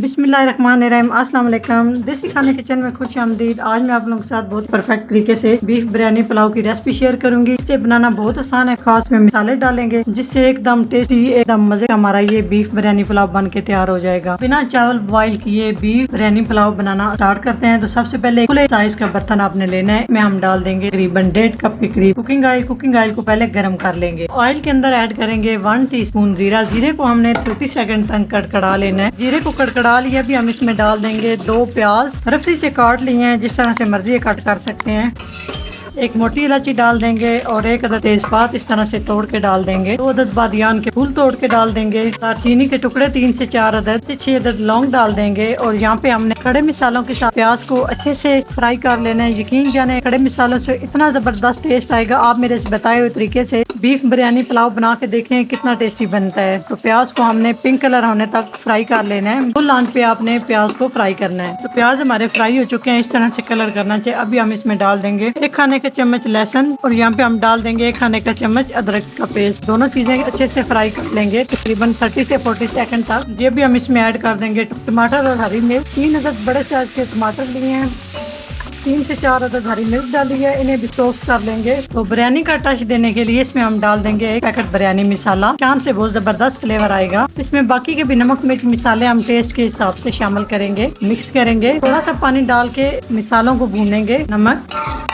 बिस्मिल्लाहिर्रहमानिर्रहीम, अस्सलाम वालेकुम। देसी खाने किचन में खुश आमदीद। आज मैं आप लोगों के साथ बहुत परफेक्ट तरीके से बीफ बिरयानी पुलाव की रेसिपी शेयर करूंगी। इसे बनाना बहुत आसान है, खास में मसाले डालेंगे जिससे एकदम टेस्टी एकदम मजे का हमारा ये बीफ बिरयानी पुलाव बन के तैयार हो जाएगा। बिना चावल बॉईल किए बीफ बिरयानी पुलाव बनाना स्टार्ट करते हैं। तो सबसे पहले खुले साइज का बर्तन आपने लेना है। इसमें हम डाल देंगे करीबन 1.5 कप के करीब कुकिंग ऑयल। कुकिंग ऑयल को पहले गर्म कर लेंगे। ऑयल के अंदर ऐड करेंगे 1 टीस्पून जीरा। जीरे को हमने 30 सेकंड तक कड़कड़ा लेना है। जीरे को कड़कड़ा लिया, भी हम इसमें डाल देंगे 2 प्याज रफली से काट लिए हैं, जिस तरह से मर्जी कट कर सकते हैं। एक मोटी इलायची डाल देंगे और 1 अदद तेजपात इस तरह से तोड़ के डाल देंगे। 2 अदद बादियान के फूल तोड़ के डाल देंगे। दालचीनी के टुकड़े 3 से 4 अदद से 6 अदद लौंग डाल देंगे। और यहाँ पे हमने खड़े मसालों के साथ प्याज को अच्छे से फ्राई कर लेना है। यकीन जाने खड़े मसालों से इतना जबरदस्त टेस्ट आएगा। आप मेरे इस बताए हुए तरीके से बीफ बिरयानी पुलाव बना के देखें कितना टेस्टी बनता है। तो प्याज को हमने पिंक कलर होने तक फ्राई कर लेना है। फुल आंच पे आपने प्याज को फ्राई करना है। तो प्याज हमारे फ्राई हो चुके हैं, इस तरह से कलर करना चाहिए। अभी हम इसमें डाल देंगे 1 खाने का चम्मच लहसुन और यहाँ पे हम डाल देंगे 1 खाने का चम्मच अदरक का पेस्ट। दोनों चीजें अच्छे से फ्राई कर लेंगे तकरीबन 30 से 40 सेकंड तक। ये भी हम इसमें ऐड कर देंगे टमाटर और हरी मिर्च। 3 अदद बड़े साइज के टमाटर लिए हैं, 3 से 4 अदद हरी मिर्च डाली है। इन्हें भी सॉफ्ट कर लेंगे। तो बिरयानी का टच देने के लिए इसमें हम डाल देंगे 1 पैकेट बिरयानी मसाला। चांद से बहुत जबरदस्त फ्लेवर आएगा। इसमें बाकी के भी नमक मिर्च मसाले हम टेस्ट के हिसाब से शामिल करेंगे। मिक्स करेंगे, थोड़ा सा पानी डाल के मसालों को भूनेंगे। नमक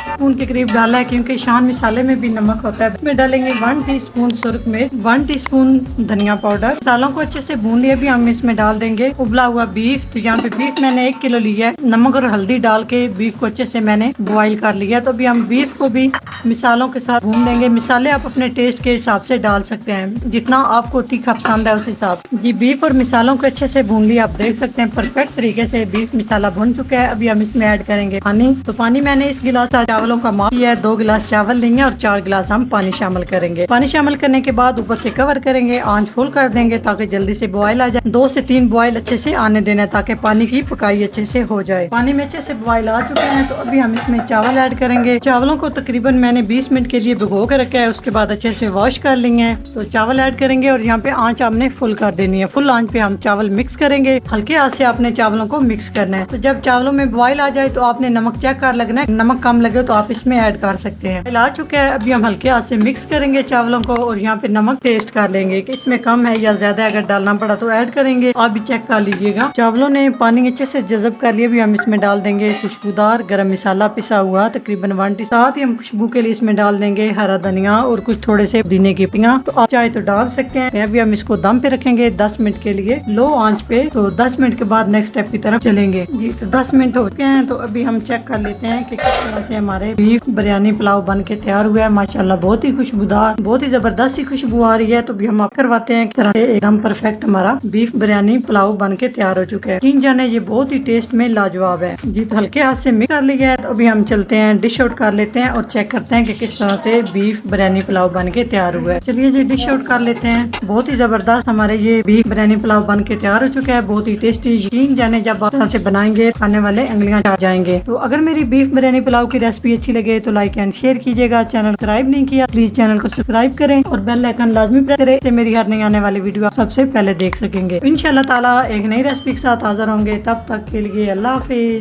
स्पून के करीब डाला है क्योंकि शान मसाले में भी नमक होता है। इसमें डालेंगे 1 टीस्पून सुरख मिर्च, 1 टीस्पून धनिया पाउडर। मसालों को अच्छे से भून लिया, भी हम इसमें डाल देंगे उबला हुआ बीफ। तो यहाँ पे बीफ मैंने 1 किलो लिया है। नमक और हल्दी डाल के बीफ को अच्छे से मैंने बॉईल कर लिया। तो अभी हम बीफ को भी मसालों के साथ भून लेंगे। मसाले आप अपने टेस्ट के हिसाब से डाल सकते हैं, जितना आपको तीखा पसंद है उस हिसाब से। ये बीफ और मसालों को अच्छे से भून लिया। आप देख सकते हैं परफेक्ट तरीके से बीफ मसाला भुन चुका है। अभी हम इसमें ऐड करेंगे पानी। तो पानी मैंने इस गिलास चावलों का माप किया है। 2 गिलास चावल लेंगे और 4 गिलास हम पानी शामिल करेंगे। पानी शामिल करने के बाद ऊपर से कवर करेंगे, आंच फुल कर देंगे ताकि जल्दी से बॉयल आ जाए। 2 से 3 बॉयल अच्छे से आने देना है ताकि पानी की पकाई अच्छे से हो जाए। पानी में अच्छे से बॉयल आ चुके हैं। तो अभी हम इसमें चावल ऐड करेंगे। चावलों को तकरीबन मैंने 20 मिनट के लिए भिगो के रखा है। उसके बाद अच्छे से वॉश कर लेंगे हैं। तो चावल ऐड करेंगे और यहाँ पे आंच हमने फुल कर देनी है। फुल आंच पे हम चावल मिक्स करेंगे। हल्के हाथ से आपने चावलों को मिक्स करना है। तो जब चावलों में बॉयल आ जाए तो आपने नमक चेक कर लगना है। नमक कम लगे तो आप इसमें ऐड कर सकते हैं। आ चुका है। अभी हम हल्के हाथ से मिक्स करेंगे चावलों को और यहाँ पे नमक टेस्ट कर लेंगे कि इसमें कम है या ज्यादा। अगर डालना पड़ा तो ऐड करेंगे, आप भी चेक कर लीजिएगा। चावलों ने पानी अच्छे से जज़ब कर लिया। भी हम इसमें डाल देंगे खुशबूदार गरम मसाला पिसा हुआ तकरीबन 1 टी। साथ ही हम खुशबू के लिए इसमें डाल देंगे हरा धनिया और कुछ थोड़े से पुदीने की पत्तियां। तो आप चाहे तो डाल सकते हैं। अभी हम इसको दम पे रखेंगे 10 मिनट के लिए लो आंच पे। तो 10 मिनट के बाद नेक्स्ट स्टेप की तरफ चलेंगे जी। तो 10 मिनट हो चुके हैं। तो अभी हम चेक कर लेते हैं कि किस तरह से हमारे बीफ बिरयानी पुलाव बन के तैयार हुआ है। माशाल्लाह बहुत ही खुशबूदार, बहुत ही जबरदस्त सी खुशबू आ रही है। तो भी हम आप करवाते हैं तरह से एकदम परफेक्ट हमारा बीफ बिरयानी पुलाव बन के तैयार हो चुका है। तीन जाने ये बहुत ही टेस्ट में लाजवाब है जी। तो हल्के हाथ से मिक्स कर लिया है। तो अभी हम चलते हैं डिश आउट कर लेते हैं और चेक करते हैं कि किस तरह से बीफ बिरयानी पुलाव बन के तैयार हुआ है। चलिए जी डिश आउट कर लेते हैं। बहुत ही जबरदस्त हमारे ये बीफ बिरयानी पुलाव बन के तैयार हो चुका है। बहुत ही टेस्टी। यकीन जाने जब आप तरह से बनाएंगे खाने वाले उंगलियां चाट जाएंगे। तो अगर मेरी बीफ बिरयानी पुलाव की रेसिपी अच्छी लगे तो लाइक एंड शेयर कीजिएगा। चैनल सब्सक्राइब नहीं किया प्लीज चैनल को सब्सक्राइब करें और बेल आइकन लाजमी प्रेस करें। इससे मेरी हर नई आने वाली वीडियो आप सबसे पहले देख सकेंगे। इंशाल्लाह ताला एक नई रेसिपी के साथ हाजिर होंगे। तब तक के लिए अल्लाह हाफिज।